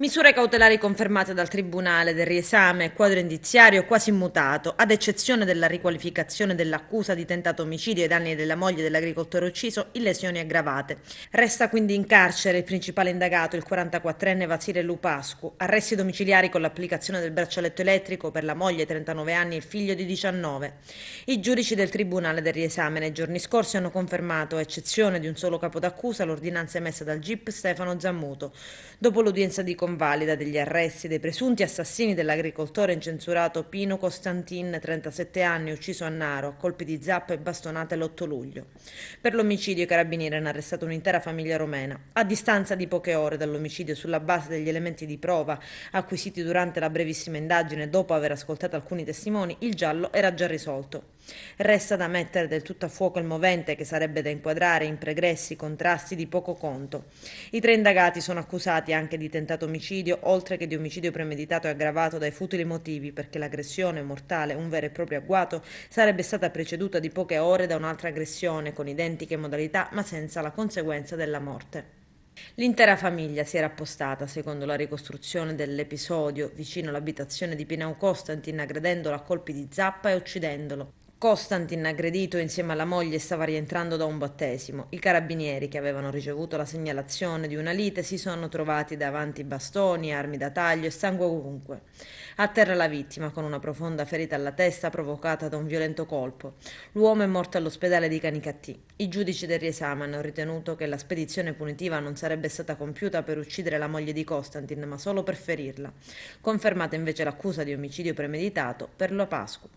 Misure cautelari confermate dal Tribunale del riesame, quadro indiziario quasi immutato, ad eccezione della riqualificazione dell'accusa di tentato omicidio ai danni della moglie dell'agricoltore ucciso in lesioni aggravate. Resta quindi in carcere il principale indagato, il 44enne Vasile Lupascu, arresti domiciliari con l'applicazione del braccialetto elettrico per la moglie 39 anni e il figlio di 19. I giudici del Tribunale del riesame nei giorni scorsi hanno confermato, a eccezione di un solo capo d'accusa, l'ordinanza emessa dal GIP Stefano Zammuto, dopo l'udienza di convalida degli arresti dei presunti assassini dell'agricoltore incensurato Pino Costantin, 37 anni, ucciso a Naro a colpi di zappa e bastonate l'8 luglio. Per l'omicidio i carabinieri hanno arrestato un'intera famiglia romena. A distanza di poche ore dall'omicidio, sulla base degli elementi di prova acquisiti durante la brevissima indagine dopo aver ascoltato alcuni testimoni, il giallo era già risolto. Resta da mettere del tutto a fuoco il movente, che sarebbe da inquadrare in pregressi contrasti di poco conto. I tre indagati sono accusati anche di tentato omicidio, oltre che di omicidio premeditato e aggravato dai futili motivi, perché l'aggressione mortale, un vero e proprio agguato, sarebbe stata preceduta di poche ore da un'altra aggressione con identiche modalità, ma senza la conseguenza della morte. L'intera famiglia si era appostata, secondo la ricostruzione dell'episodio, vicino all'abitazione di Pinau Costantin, aggredendolo a colpi di zappa e uccidendolo. Costantin, aggredito insieme alla moglie, stava rientrando da un battesimo. I carabinieri, che avevano ricevuto la segnalazione di una lite, si sono trovati davanti bastoni, armi da taglio e sangue ovunque. A terra la vittima, con una profonda ferita alla testa provocata da un violento colpo. L'uomo è morto all'ospedale di Canicattì. I giudici del riesame hanno ritenuto che la spedizione punitiva non sarebbe stata compiuta per uccidere la moglie di Costantin, ma solo per ferirla. Confermata invece l'accusa di omicidio premeditato per Lo Pascu.